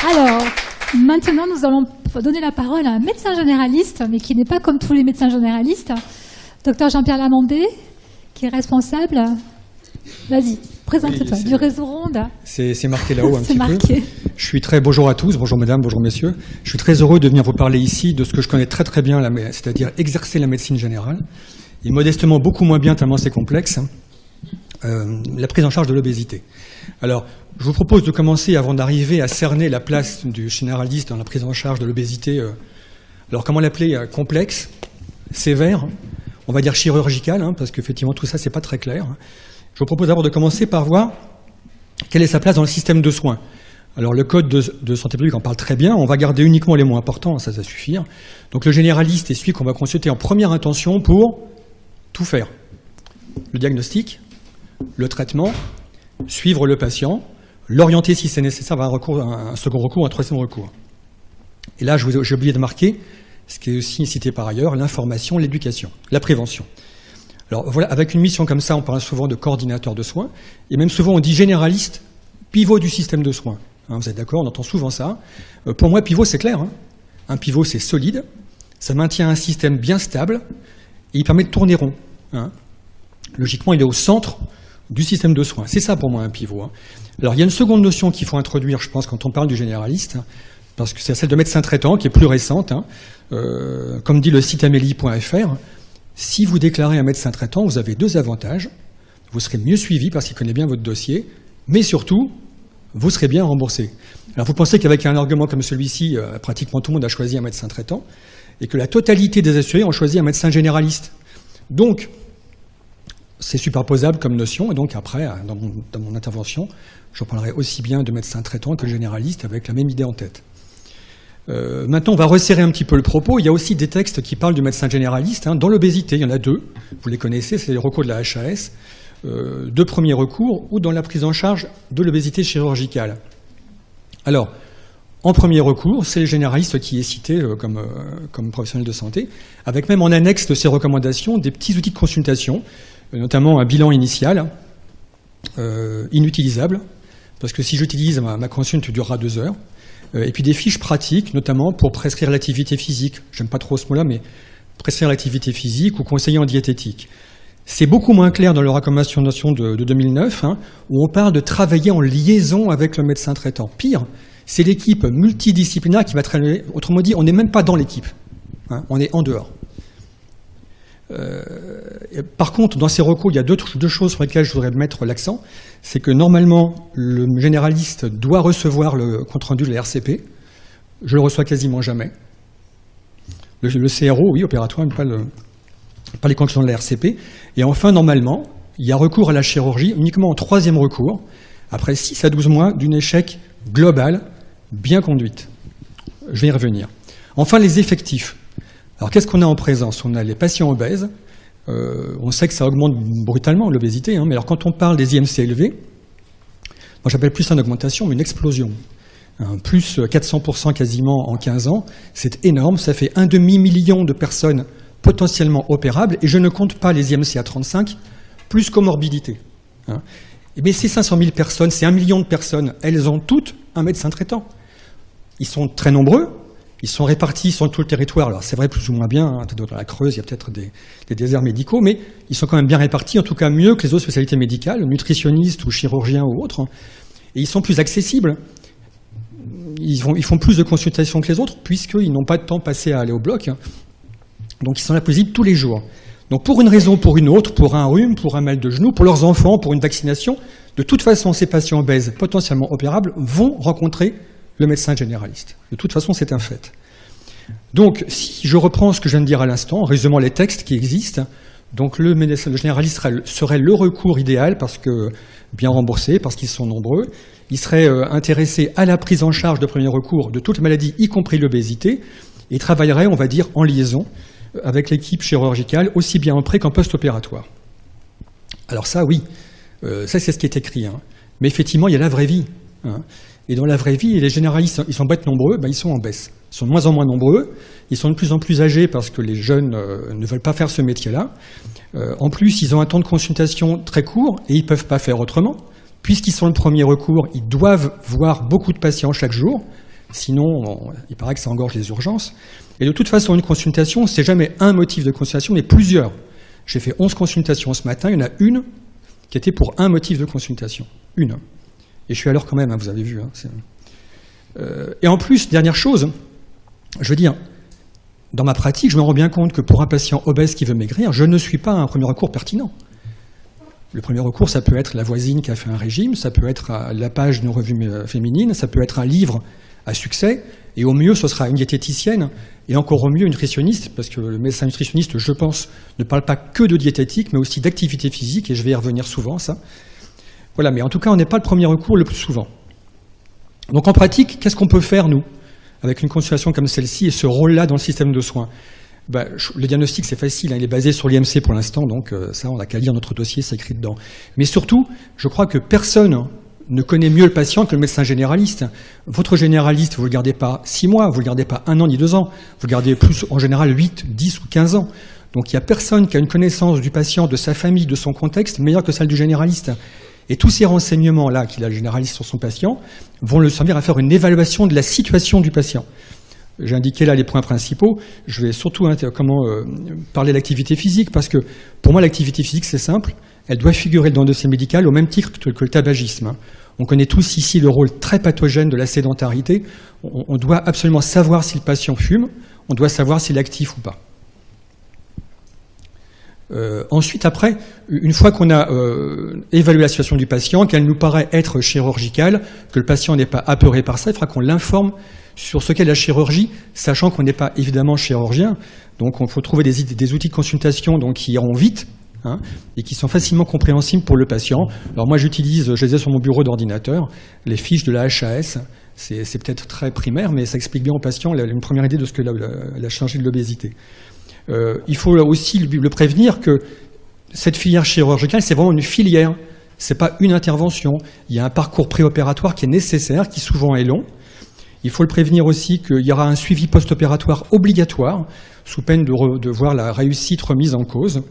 Alors, maintenant, nous allons donner la parole à un médecin généraliste, mais qui n'est pas comme tous les médecins généralistes, Dr Jean-Pierre Lamandé, qui est responsable. Vas-y, présente-toi, du réseau Ronde. C'est marqué là-haut un petit marqué. peu. Je suis bonjour à tous, bonjour mesdames, bonjour messieurs. Je suis très heureux de venir vous parler ici de ce que je connais très très bien, c'est-à-dire exercer la médecine générale, et modestement beaucoup moins bien tellement c'est complexe, la prise en charge de l'obésité. Alors, je vous propose de commencer, avant d'arriver à cerner la place du généraliste dans la prise en charge de l'obésité, alors comment l'appeler, complexe, sévère, on va dire chirurgicale, parce qu'effectivement tout ça c'est pas très clair. Je vous propose d'abord de commencer par voir quelle est sa place dans le système de soins. Alors le code de santé publique en parle très bien, on va garder uniquement les mots importants, ça va suffire. Donc le généraliste est celui qu'on va consulter en première intention pour tout faire. Le diagnostic, le traitement, suivre le patient, l'orienter si c'est nécessaire vers un second recours, un troisième recours. Et là, j'ai oublié de marquer, ce qui est aussi cité par ailleurs, l'information, l'éducation, la prévention. Alors voilà, avec une mission comme ça, on parle souvent de coordinateur de soins, et même souvent on dit généraliste, pivot du système de soins. Vous êtes d'accord, on entend souvent ça. Pour moi, pivot, c'est clair. Un pivot, c'est solide, ça maintient un système bien stable, et il permet de tourner rond. Logiquement, il est au centre du système de soins. C'est ça pour moi un pivot. Alors il y a une seconde notion qu'il faut introduire, je pense, quand on parle du généraliste, parce que c'est celle de médecin traitant, qui est plus récente. Comme dit le site amélie.fr, si vous déclarez un médecin traitant, vous avez deux avantages. Vous serez mieux suivi parce qu'il connaît bien votre dossier, mais surtout, vous serez bien remboursé. Alors vous pensez qu'avec un argument comme celui-ci, pratiquement tout le monde a choisi un médecin traitant, et que la totalité des assurés ont choisi un médecin généraliste. Donc, c'est superposable comme notion, et donc après, dans mon intervention, je parlerai aussi bien de médecin traitant que de généraliste avec la même idée en tête. Maintenant, on va resserrer un petit peu le propos. Il y a aussi des textes qui parlent du médecin généraliste. Dans l'obésité, il y en a deux, vous les connaissez, c'est les recours de la HAS, de premier recours ou dans la prise en charge de l'obésité chirurgicale. Alors, en premier recours, c'est le généraliste qui est cité comme professionnel de santé, avec même en annexe de ses recommandations des petits outils de consultation, notamment un bilan initial, inutilisable, parce que si j'utilise ma consulte durera 2 heures, et puis des fiches pratiques, notamment pour prescrire l'activité physique. J'aime pas trop ce mot-là, mais prescrire l'activité physique ou conseiller en diététique. C'est beaucoup moins clair dans leur recommandation de 2009, où on parle de travailler en liaison avec le médecin traitant. Pire, c'est l'équipe multidisciplinaire qui va travailler. Autrement dit, on n'est même pas dans l'équipe, on est en dehors. Par contre, dans ces recours, il y a deux choses sur lesquelles je voudrais mettre l'accent. C'est que normalement, le généraliste doit recevoir le compte-rendu de la RCP. Je le reçois quasiment jamais. Le CRO, oui, opératoire, mais pas les conclusions de la RCP. Et enfin, normalement, il y a recours à la chirurgie uniquement en 3e recours, après 6 à 12 mois d'une échec globale, bien conduite. Je vais y revenir. Enfin, les effectifs. Alors, qu'est-ce qu'on a en présence? On a les patients obèses. On sait que ça augmente brutalement, l'obésité. Mais alors, quand on parle des IMC élevés, moi, j'appelle plus ça une augmentation, mais une explosion. Plus 400% quasiment en 15 ans. C'est énorme. Ça fait 1,5 million de personnes potentiellement opérables. Et je ne compte pas les IMC à 35, plus comorbidité. Mais ces 500 000 personnes, ces 1 million de personnes, elles ont toutes un médecin traitant. Ils sont très nombreux. Ils sont répartis sur tout le territoire. Alors c'est vrai plus ou moins bien, dans la Creuse, il y a peut-être des déserts médicaux, mais ils sont quand même bien répartis, en tout cas mieux que les autres spécialités médicales, nutritionnistes ou chirurgiens ou autres. Et ils sont plus accessibles. Ils font plus de consultations que les autres, puisqu'ils n'ont pas de temps passé à aller au bloc. Donc ils sont là possibles tous les jours. Donc pour une raison ou pour une autre, pour un rhume, pour un mal de genou, pour leurs enfants, pour une vaccination, de toute façon, ces patients obèses potentiellement opérables vont rencontrer le médecin généraliste. De toute façon, c'est un fait. Donc, si je reprends ce que je viens de dire à l'instant, en résumant les textes qui existent, donc le généraliste serait le recours idéal parce que bien remboursé, parce qu'ils sont nombreux. Il serait intéressé à la prise en charge de premier recours de toutes les maladies, y compris l'obésité, et travaillerait, on va dire, en liaison avec l'équipe chirurgicale, aussi bien en pré qu'en post-opératoire. Alors ça, oui, ça c'est ce qui est écrit. Mais effectivement, il y a la vraie vie. Et dans la vraie vie, les généralistes, ils sont bêtes nombreux, ils sont en baisse. Ils sont de moins en moins nombreux, ils sont de plus en plus âgés parce que les jeunes ne veulent pas faire ce métier-là. En plus, ils ont un temps de consultation très court et ils ne peuvent pas faire autrement. Puisqu'ils sont le premier recours, ils doivent voir beaucoup de patients chaque jour. Sinon, il paraît que ça engorge les urgences. Et de toute façon, une consultation, c'est jamais un motif de consultation, mais plusieurs. J'ai fait 11 consultations ce matin, il y en a une qui était pour un motif de consultation. Une. Et je suis à l'heure quand même, hein, vous avez vu. Hein, et en plus, dernière chose, je veux dire, dans ma pratique, je me rends bien compte que pour un patient obèse qui veut maigrir, je ne suis pas un premier recours pertinent. Le premier recours, ça peut être la voisine qui a fait un régime, ça peut être la page d'une revue féminine, ça peut être un livre à succès, et au mieux, ce sera une diététicienne, et encore au mieux, une nutritionniste, parce que le médecin nutritionniste, je pense, ne parle pas que de diététique, mais aussi d'activité physique, et je vais y revenir souvent, ça. Voilà, mais en tout cas, on n'est pas le premier recours le plus souvent. Donc en pratique, qu'est-ce qu'on peut faire, nous, avec une consultation comme celle-ci et ce rôle-là dans le système de soins? Le diagnostic, c'est facile, hein, il est basé sur l'IMC pour l'instant, donc ça, on n'a qu'à lire notre dossier, c'est écrit dedans. Mais surtout, je crois que personne ne connaît mieux le patient que le médecin généraliste. Votre généraliste, vous ne le gardez pas 6 mois, vous ne le gardez pas 1 an ni 2 ans, vous le gardez plus, en général, 8, 10 ou 15 ans. Donc il n'y a personne qui a une connaissance du patient, de sa famille, de son contexte, meilleure que celle du généraliste. Et tous ces renseignements-là qu'il a le généraliste sur son patient vont le servir à faire une évaluation de la situation du patient. J'ai indiqué là les points principaux. Je vais surtout parler de l'activité physique, parce que pour moi, l'activité physique, c'est simple. Elle doit figurer dans le dossier médical au même titre que le tabagisme. On connaît tous ici le rôle très pathogène de la sédentarité. On doit absolument savoir si le patient fume, on doit savoir s'il est actif ou pas. Ensuite, après, une fois qu'on a évalué la situation du patient, qu'elle nous paraît être chirurgicale, que le patient n'est pas apeuré par ça, il faudra qu'on l'informe sur ce qu'est la chirurgie, sachant qu'on n'est pas évidemment chirurgien. Donc il faut trouver des outils de consultation donc, qui iront vite, hein, et qui sont facilement compréhensibles pour le patient. Alors moi je les ai sur mon bureau d'ordinateur, les fiches de la HAS, c'est peut-être très primaire, mais ça explique bien au patient une première idée de ce que la chirurgie de l'obésité. Il faut aussi le prévenir que cette filière chirurgicale, c'est vraiment une filière, c'est pas une intervention. Il y a un parcours préopératoire qui est nécessaire, qui souvent est long. Il faut le prévenir aussi qu'il y aura un suivi post-opératoire obligatoire, sous peine de voir la réussite remise en cause.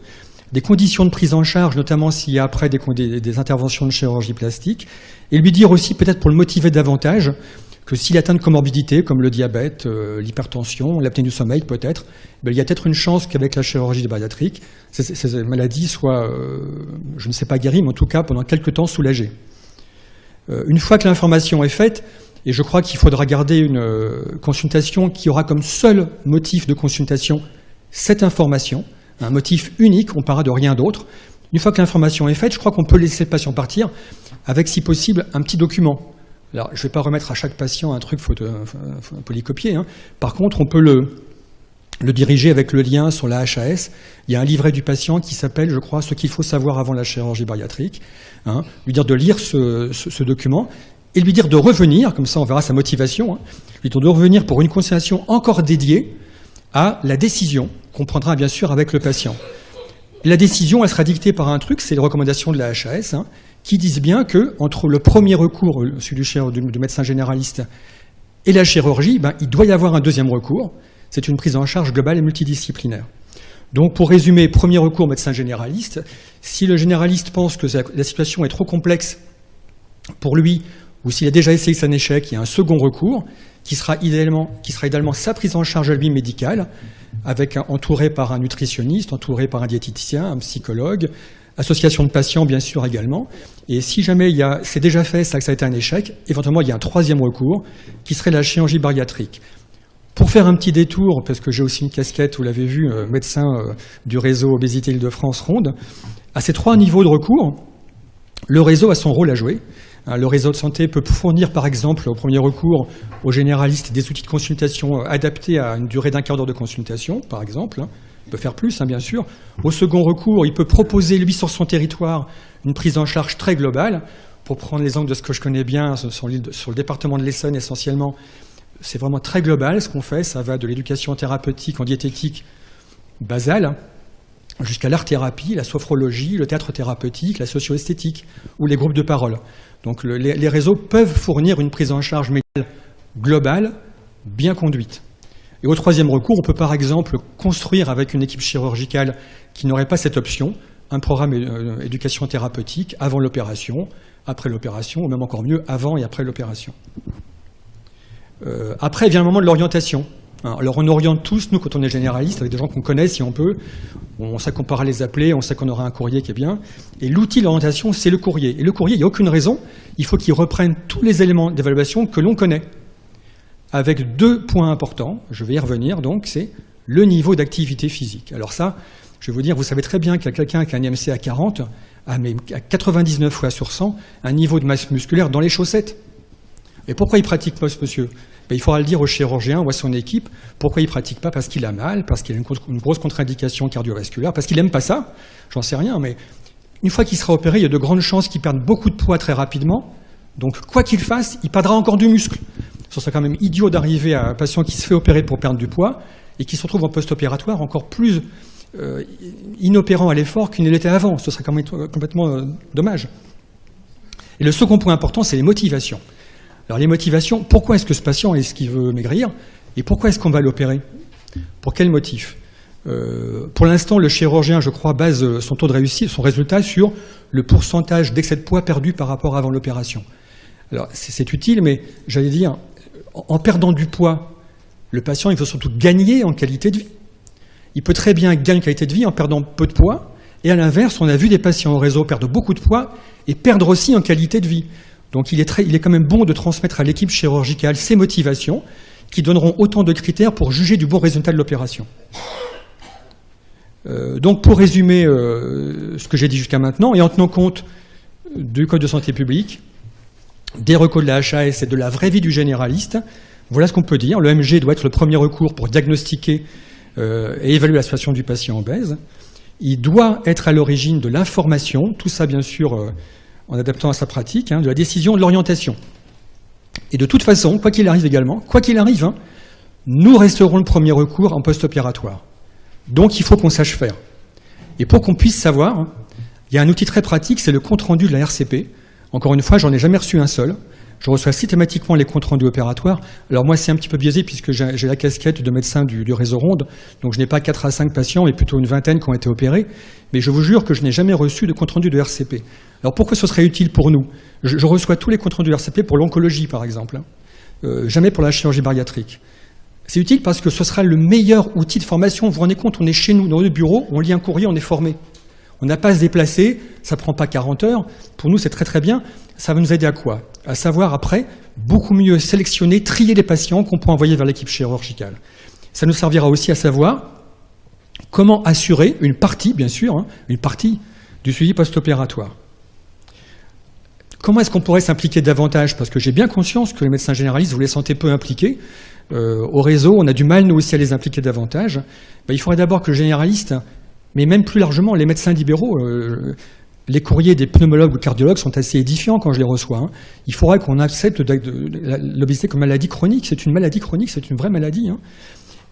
Des conditions de prise en charge, notamment s'il y a après des interventions de chirurgie plastique. Et lui dire aussi, peut-être pour le motiver davantage, que s'il atteint de comorbidités comme le diabète, l'hypertension, l'apnée du sommeil peut-être, il y a peut-être une chance qu'avec la chirurgie bariatrique, ces maladies soient, je ne sais pas guéries, mais en tout cas pendant quelques temps soulagées. Une fois que l'information est faite, et je crois qu'il faudra garder une consultation qui aura comme seul motif de consultation cette information, un motif unique, on parlera de rien d'autre. Une fois que l'information est faite, je crois qu'on peut laisser le patient partir avec, si possible, un petit document. Alors, je ne vais pas remettre à chaque patient un truc, faut les copier. Hein. Par contre, on peut le diriger avec le lien sur la HAS. Il y a un livret du patient qui s'appelle, je crois, « Ce qu'il faut savoir avant la chirurgie bariatrique ». Hein. Lui dire de lire ce document et lui dire de revenir, comme ça on verra sa motivation, hein, lui dire de revenir pour une consultation encore dédiée à la décision qu'on prendra bien sûr avec le patient. La décision, elle sera dictée par un truc, c'est les recommandations de la HAS, hein, qui disent bien que entre le premier recours, celui du médecin généraliste, et la chirurgie, il doit y avoir un deuxième recours. C'est une prise en charge globale et multidisciplinaire. Donc pour résumer, premier recours médecin généraliste. Si le généraliste pense que la situation est trop complexe pour lui, ou s'il a déjà essayé que c'est un échec, il y a un second recours qui sera idéalement sa prise en charge à lui médicale, entouré par un nutritionniste, entouré par un diététicien, un psychologue, association de patients bien sûr également. Et si jamais c'est déjà fait, ça a été un échec, éventuellement il y a un troisième recours qui serait la chirurgie bariatrique. Pour faire un petit détour, parce que j'ai aussi une casquette, vous l'avez vu, médecin du réseau Obésité Île-de-France Ronde, à ces 3 niveaux de recours, le réseau a son rôle à jouer. Le réseau de santé peut fournir, par exemple, au premier recours, aux généralistes, des outils de consultation adaptés à une durée d'1/4 d'heure de consultation, par exemple. Il peut faire plus, hein, bien sûr. Au second recours, il peut proposer, lui, sur son territoire, une prise en charge très globale. Pour prendre l'exemple de ce que je connais bien, sur le département de l'Essonne, essentiellement, c'est vraiment très global ce qu'on fait. Ça va de l'éducation thérapeutique en diététique basale, jusqu'à l'art-thérapie, la sophrologie, le théâtre thérapeutique, la socio-esthétique ou les groupes de parole. Donc les réseaux peuvent fournir une prise en charge médicale globale, bien conduite. Et au troisième recours, on peut par exemple construire avec une équipe chirurgicale qui n'aurait pas cette option, un programme éducation thérapeutique avant l'opération, après l'opération, ou même encore mieux, avant et après l'opération. Après vient le moment de l'orientation. Alors on oriente tous, nous, quand on est généraliste, avec des gens qu'on connaît, si on peut. On sait qu'on pourra les appeler, on sait qu'on aura un courrier qui est bien. Et l'outil de l'orientation, c'est le courrier. Et le courrier, il n'y a aucune raison. Il faut qu'il reprenne tous les éléments d'évaluation que l'on connaît. Avec 2 points importants, je vais y revenir, donc, c'est le niveau d'activité physique. Alors ça, je vais vous dire, vous savez très bien qu'il y a quelqu'un qui a un IMC à 40, à 99 fois sur 100, un niveau de masse musculaire dans les chaussettes. Et pourquoi il pratique pas, ce monsieur ? Il faudra le dire au chirurgien ou à son équipe. Pourquoi il ne pratique pas ? Parce qu'il a mal, parce qu'il a une grosse contre-indication cardiovasculaire, parce qu'il n'aime pas ça. J'en sais rien, mais une fois qu'il sera opéré, il y a de grandes chances qu'il perde beaucoup de poids très rapidement. Donc, quoi qu'il fasse, il perdra encore du muscle. Ce serait quand même idiot d'arriver à un patient qui se fait opérer pour perdre du poids et qui se retrouve en post-opératoire encore plus inopérant à l'effort qu'il ne l'était avant. Ce serait quand même complètement dommage. Et le second point important, c'est les motivations. Alors les motivations, pourquoi est-ce que ce patient est-ce qu'il veut maigrir et pourquoi est-ce qu'on va l'opérer ? Pour quel motif ? Pour l'instant, le chirurgien, je crois, base son taux de réussite, son résultat sur le pourcentage d'excès de poids perdu par rapport à avant l'opération. Alors c'est utile, mais j'allais dire, en perdant du poids, le patient, il veut surtout gagner en qualité de vie. Il peut très bien gagner en qualité de vie en perdant peu de poids, et à l'inverse, on a vu des patients au réseau perdre beaucoup de poids et perdre aussi en qualité de vie. Donc il est quand même bon de transmettre à l'équipe chirurgicale ces motivations qui donneront autant de critères pour juger du bon résultat de l'opération. Donc pour résumer ce que j'ai dit jusqu'à maintenant, et en tenant compte du Code de santé publique, des recos de la HAS et de la vraie vie du généraliste, voilà ce qu'on peut dire. Le MG doit être le premier recours pour diagnostiquer et évaluer la situation du patient obèse. Il doit être à l'origine de l'information, tout ça bien sûr en adaptant à sa pratique, de la décision, de l'orientation. Et de toute façon, quoi qu'il arrive également, nous resterons le premier recours en post-opératoire. Donc il faut qu'on sache faire. Et pour qu'on puisse savoir, il y a un outil très pratique, c'est le compte-rendu de la RCP. Encore une fois, j'en ai jamais reçu un seul. Je reçois systématiquement les comptes rendus opératoires. Alors moi, c'est un petit peu biaisé puisque j'ai la casquette de médecin du réseau Ronde, donc je n'ai pas 4 à 5 patients, mais plutôt une vingtaine qui ont été opérés. Mais je vous jure que je n'ai jamais reçu de compte rendu de RCP. Alors pourquoi ce serait utile pour nous ? Je reçois tous les comptes rendus de RCP pour l'oncologie, par exemple. Jamais pour la chirurgie bariatrique. C'est utile parce que ce sera le meilleur outil de formation. Vous vous rendez compte, on est chez nous, dans le bureau, on lit un courrier, on est formé. On n'a pas à se déplacer, ça ne prend pas 40 heures. Pour nous, c'est très très bien. Ça va nous aider à quoi ? À savoir après, beaucoup mieux sélectionner, trier les patients qu'on peut envoyer vers l'équipe chirurgicale. Ça nous servira aussi à savoir comment assurer une partie, bien sûr, une partie du suivi post-opératoire. Comment est-ce qu'on pourrait s'impliquer davantage ? Parce que j'ai bien conscience que les médecins généralistes, vous les sentez peu impliqués. Au réseau, on a du mal, nous aussi, à les impliquer davantage. Il faudrait d'abord que le généraliste, mais même plus largement, les médecins libéraux, les courriers des pneumologues ou cardiologues sont assez édifiants quand je les reçois. Il faudrait qu'on accepte l'obésité comme maladie chronique. C'est une maladie chronique, c'est une vraie maladie.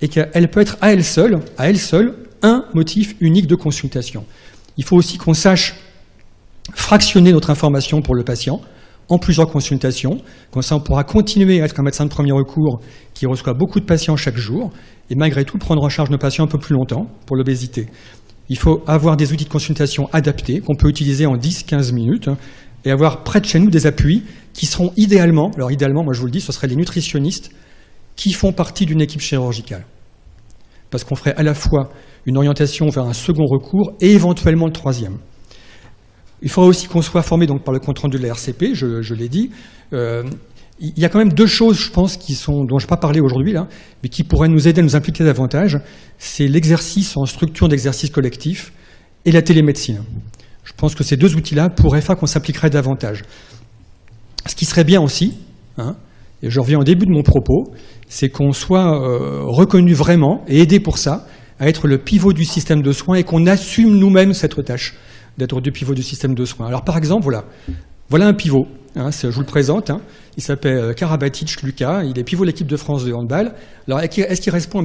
Et qu'elle peut être à elle seule, un motif unique de consultation. Il faut aussi qu'on sache fractionner notre information pour le patient en plusieurs consultations. Comme ça, on pourra continuer à être un médecin de premier recours qui reçoit beaucoup de patients chaque jour et malgré tout prendre en charge nos patients un peu plus longtemps pour l'obésité. Il faut avoir des outils de consultation adaptés qu'on peut utiliser en 10-15 minutes et avoir près de chez nous des appuis qui seront idéalement, alors idéalement, moi je vous le dis, ce seraient les nutritionnistes qui font partie d'une équipe chirurgicale. Parce qu'on ferait à la fois une orientation vers un second recours et éventuellement le troisième. Il faudrait aussi qu'on soit formé donc, par le compte-rendu de la RCP, je l'ai dit. Il y a quand même 2 choses, je pense, dont je n'ai pas parlé aujourd'hui, là, mais qui pourraient nous aider à nous impliquer davantage. C'est l'exercice en structure d'exercice collectif et la télémédecine. Je pense que ces 2 outils-là pourraient faire qu'on s'impliquerait davantage. Ce qui serait bien aussi, et je reviens au début de mon propos, c'est qu'on soit reconnu vraiment et aidé pour ça, à être le pivot du système de soins et qu'on assume nous-mêmes cette tâche d'être du pivot du système de soins. Alors par exemple, voilà un pivot, je vous le présente, il s'appelle Karabatic Lucas, il est pivot de l'équipe de France de handball. Alors est-ce qu'il correspond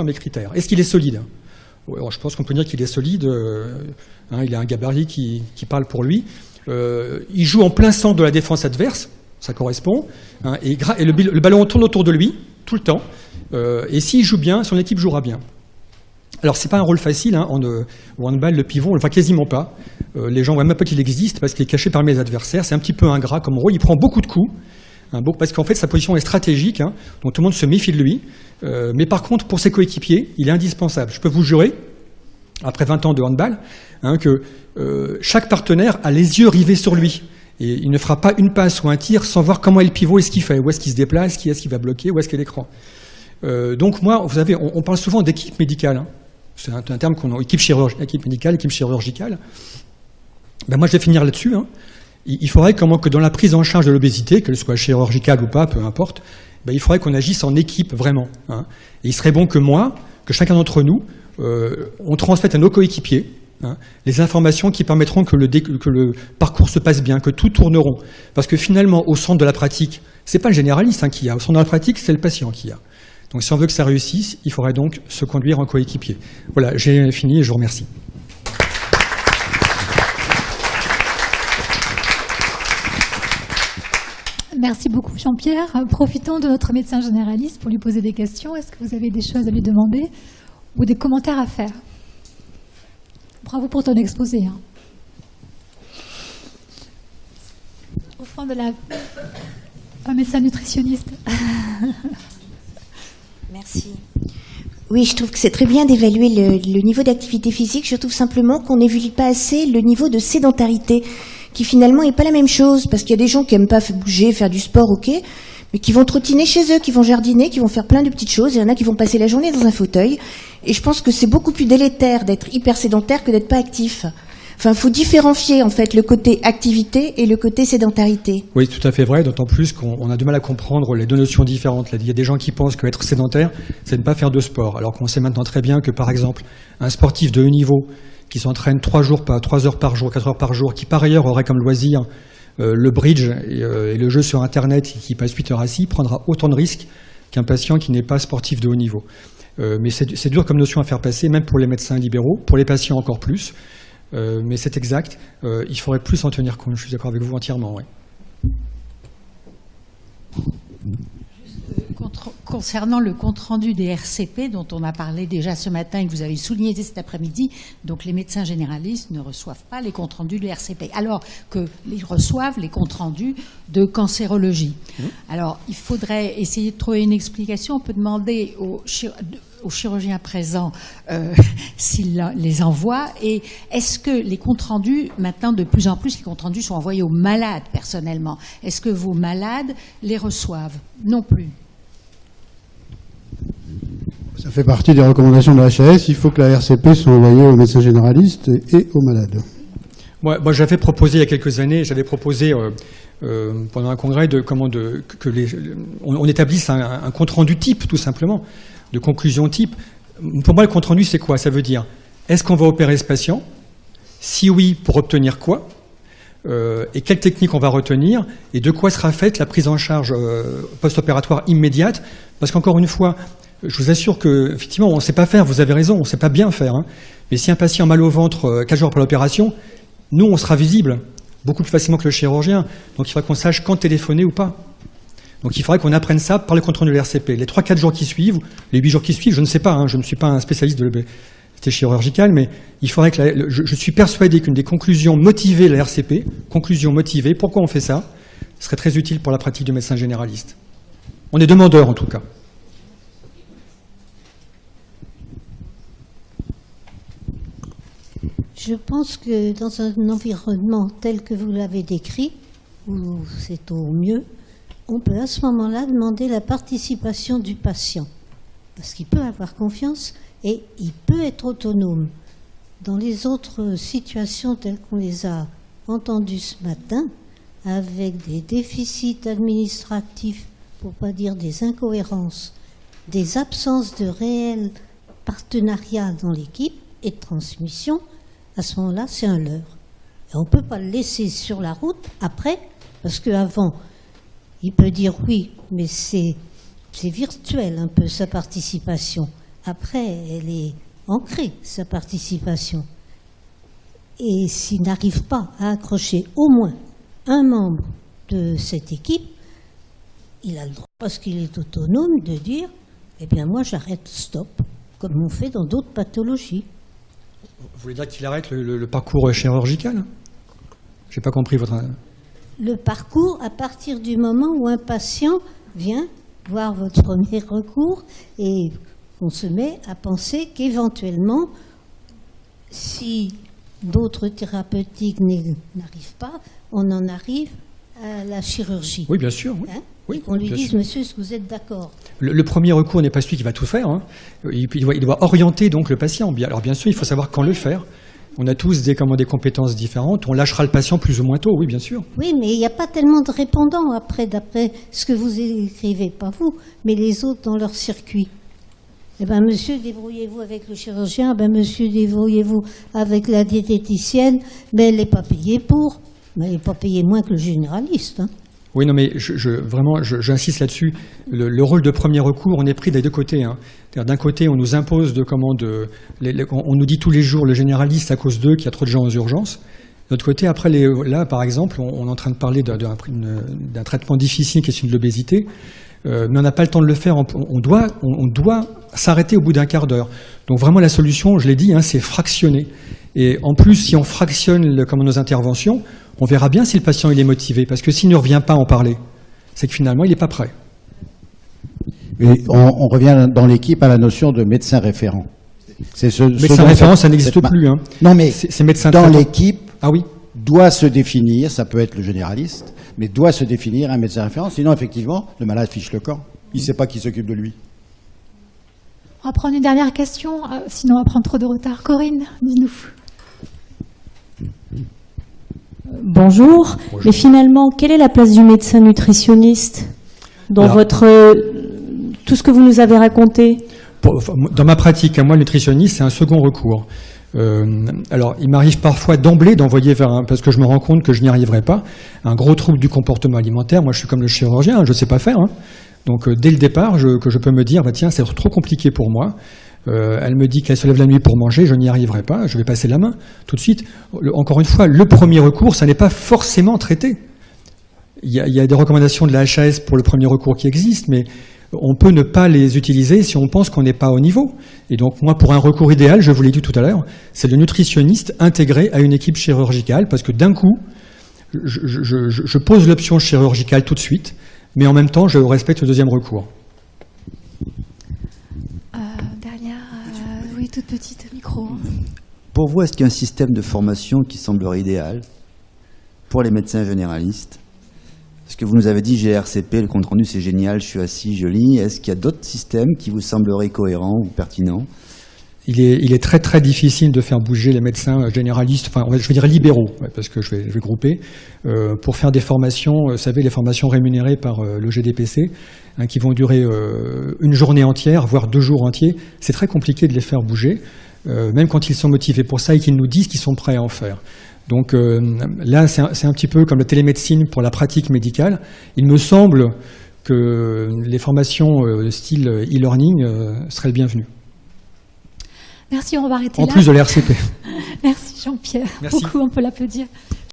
à mes critères ? Est-ce qu'il est solide ? Alors, je pense qu'on peut dire qu'il est solide, il a un gabarit qui parle pour lui. Il joue en plein centre de la défense adverse, ça correspond, et le ballon tourne autour de lui, tout le temps, et s'il joue bien, son équipe jouera bien. Alors, c'est pas un rôle facile, au handball, le pivot, on le voit quasiment pas. Les gens voient même pas qu'il existe parce qu'il est caché parmi les adversaires. C'est un petit peu ingrat comme rôle. Il prend beaucoup de coups. Parce qu'en fait, sa position est stratégique, hein, donc tout le monde se méfie de lui. Mais par contre, pour ses coéquipiers, il est indispensable. Je peux vous jurer, après 20 ans de handball, hein, que chaque partenaire a les yeux rivés sur lui. Et il ne fera pas une passe ou un tir sans voir comment est le pivot et ce qu'il fait, où est-ce qu'il se déplace, qui est-ce qu'il va bloquer, où est-ce qu'est l'écran. Donc moi, vous savez, on parle souvent d'équipe médicale. Hein. C'est un terme qu'on a, équipe médicale, équipe chirurgicale. Ben moi, je vais finir là-dessus. Hein. Il faudrait que dans la prise en charge de l'obésité, qu'elle soit chirurgicale ou pas, peu importe, ben il faudrait qu'on agisse en équipe vraiment. Hein. Et il serait bon que chacun d'entre nous, on transmette à nos coéquipiers les informations qui permettront que le parcours se passe bien, que tout tourne rond. Parce que finalement, au centre de la pratique, c'est pas le généraliste qui a. Au centre de la pratique, c'est le patient qui a. Donc si on veut que ça réussisse, il faudrait donc se conduire en coéquipier. Voilà, j'ai fini et je vous remercie. Merci beaucoup Jean-Pierre. Profitons de notre médecin généraliste pour lui poser des questions. Est-ce que vous avez des choses à lui demander ou des commentaires à faire? Bravo pour ton exposé. Hein. Au fond de un médecin nutritionniste. Merci. Oui, je trouve que c'est très bien d'évaluer le niveau d'activité physique. Je trouve simplement qu'on n'évalue pas assez le niveau de sédentarité, qui finalement n'est pas la même chose, parce qu'il y a des gens qui n'aiment pas bouger, faire du sport, ok, mais qui vont trottiner chez eux, qui vont jardiner, qui vont faire plein de petites choses. Il y en a qui vont passer la journée dans un fauteuil. Et je pense que c'est beaucoup plus délétère d'être hyper sédentaire que d'être pas actif. Enfin, il faut différencier en fait le côté activité et le côté sédentarité. Oui, tout à fait vrai, d'autant plus qu'on a du mal à comprendre les deux notions différentes. Il y a des gens qui pensent qu'être sédentaire, c'est ne pas faire de sport, alors qu'on sait maintenant très bien que, par exemple, un sportif de haut niveau qui s'entraîne 3 heures par jour, 4 heures par jour, qui par ailleurs aurait comme loisir le bridge et le jeu sur Internet, qui passe 8 heures assis, prendra autant de risques qu'un patient qui n'est pas sportif de haut niveau. Mais c'est dur comme notion à faire passer, même pour les médecins libéraux, pour les patients encore plus. Mais c'est exact, il faudrait plus en tenir compte, je suis d'accord avec vous entièrement. Ouais. Concernant le compte-rendu des RCP dont on a parlé déjà ce matin et que vous avez souligné cet après-midi, donc les médecins généralistes ne reçoivent pas les comptes-rendus de RCP, alors qu'ils reçoivent les comptes-rendus de cancérologie. Alors, il faudrait essayer de trouver une explication. On peut demander aux chirurgiens présents s'ils les envoient. Et est-ce que les comptes rendus, maintenant de plus en plus, les comptes rendus sont envoyés aux malades personnellement? Est-ce que vos malades les reçoivent? Non plus. Ça fait partie des recommandations de la HAS. Il faut que la RCP soit envoyée aux médecins généralistes et aux malades. Moi, j'avais proposé il y a quelques années, pendant un congrès on établisse un compte rendu type, tout simplement, de conclusion type. Pour moi, le compte rendu, c'est quoi? Ça veut dire, est-ce qu'on va opérer ce patient? Si oui, pour obtenir quoi? Et quelle technique on va retenir? Et de quoi sera faite la prise en charge post-opératoire immédiate? Parce qu'encore une fois, je vous assure que, effectivement, on ne sait pas faire, vous avez raison, on ne sait pas bien faire. Hein. Mais si un patient a mal au ventre 4 jours après l'opération, nous, on sera visible beaucoup plus facilement que le chirurgien. Donc il faudra qu'on sache quand téléphoner ou pas. Donc il faudrait qu'on apprenne ça par le contrôle de l'RCP. Les 3-4 jours qui suivent, les 8 jours qui suivent, je ne sais pas, hein, je ne suis pas un spécialiste de l'obésité chirurgicale, mais il faudrait que je suis persuadé qu'une des conclusions motivées de la RCP, conclusion motivée, pourquoi on fait ça, serait très utile pour la pratique du médecin généraliste. On est demandeurs en tout cas. Je pense que dans un environnement tel que vous l'avez décrit, où c'est au mieux, on peut à ce moment-là demander la participation du patient. Parce qu'il peut avoir confiance et il peut être autonome. Dans les autres situations telles qu'on les a entendues ce matin, avec des déficits administratifs, pour ne pas dire des incohérences, des absences de réel partenariat dans l'équipe et de transmission, à ce moment-là, c'est un leurre. Et on ne peut pas le laisser sur la route après, parce qu'avant, il peut dire oui, mais c'est virtuel un peu sa participation. Après, elle est ancrée, sa participation. Et s'il n'arrive pas à accrocher au moins un membre de cette équipe, il a le droit, parce qu'il est autonome, de dire « Eh bien moi j'arrête, stop », comme on fait dans d'autres pathologies. Vous voulez dire qu'il arrête le parcours chirurgical? Je n'ai pas compris votre... le parcours à partir du moment où un patient vient voir votre premier recours et on se met à penser qu'éventuellement, si d'autres thérapeutiques n'arrivent pas, on en arrive à la chirurgie. Oui, bien sûr. Oui. Hein, Oui, et qu'on lui bien dise, sûr. monsieur, est-ce que vous êtes d'accord? Le premier recours n'est pas celui qui va tout faire. Hein. Il doit orienter donc le patient. Alors bien sûr, il faut savoir quand le faire. On a tous des compétences différentes. On lâchera le patient plus ou moins tôt, oui, bien sûr. Oui, mais il n'y a pas tellement de répondants après, d'après ce que vous écrivez, pas vous, mais les autres dans leur circuit. Eh bien, monsieur, débrouillez-vous avec le chirurgien, ben, monsieur, débrouillez-vous avec la diététicienne, mais elle n'est pas payée pour, mais elle n'est pas payée moins que le généraliste. Hein. Oui, non, mais j'insiste là-dessus. Le rôle de premier recours, on est pris des deux côtés. Hein. D'un côté, on nous impose on nous dit tous les jours le généraliste à cause d'eux qu'il y a trop de gens aux urgences. De l'autre côté, après, là, par exemple, on est en train de parler d'un traitement difficile qui est celui de l'obésité, mais on n'a pas le temps de le faire. On doit s'arrêter au bout d'un quart d'heure. Donc vraiment, la solution, je l'ai dit, hein, c'est fractionner. Et en plus, si on fractionne nos interventions, on verra bien si le patient il est motivé. Parce que s'il ne revient pas en parler, c'est que finalement, il n'est pas prêt. Et on revient dans l'équipe à la notion de médecin référent. Médecin référent, ça n'existe plus. Hein. Non, mais c'est médecin dans traitant. l'équipe, Ah oui. doit se définir, ça peut être le généraliste, mais doit se définir un médecin référent. Sinon, effectivement, le malade fiche le camp. Il ne sait pas qui s'occupe de lui. On va prendre une dernière question, sinon on va prendre trop de retard. Corinne, dis-nous. Bonjour. Bonjour. Mais finalement, quelle est la place du médecin nutritionniste dans Alors, tout ce que vous nous avez raconté? Dans ma pratique, moi, le nutritionniste, c'est un second recours. Alors, il m'arrive parfois d'emblée d'envoyer parce que je me rends compte que je n'y arriverai pas, un gros trouble du comportement alimentaire. Moi, je suis comme le chirurgien, hein, je ne sais pas faire. Hein. Donc, dès le départ, que je peux me dire, tiens, c'est trop compliqué pour moi. Elle me dit qu'elle se lève la nuit pour manger, je n'y arriverai pas, je vais passer la main tout de suite. Encore une fois, le premier recours, ça n'est pas forcément traité. Il y a des recommandations de la HAS pour le premier recours qui existent, mais on peut ne pas les utiliser si on pense qu'on n'est pas au niveau. Et donc moi, pour un recours idéal, je vous l'ai dit tout à l'heure, c'est le nutritionniste intégré à une équipe chirurgicale, parce que d'un coup, je pose l'option chirurgicale tout de suite, mais en même temps, je respecte le deuxième recours. Oui, toute petite, micro. Pour vous, est-ce qu'il y a un système de formation qui semblerait idéal pour les médecins généralistes? Parce que vous nous avez dit GRCP, le compte-rendu c'est génial, je suis assis, je lis. Est-ce qu'il y a d'autres systèmes qui vous sembleraient cohérents ou pertinents? Il est très très difficile de faire bouger les médecins généralistes, enfin je vais dire libéraux, parce que je vais grouper, pour faire des formations, vous savez, les formations rémunérées par le GDPC, hein, qui vont durer une journée entière, voire 2 jours entiers. C'est très compliqué de les faire bouger, même quand ils sont motivés pour ça et qu'ils nous disent qu'ils sont prêts à en faire. Donc là, c'est un petit peu comme la télémédecine pour la pratique médicale. Il me semble que les formations style e-learning seraient les bienvenues. Merci, on va arrêter En là. plus de l'RCP. Merci Jean-Pierre. Merci. Beaucoup, on peut l'applaudir.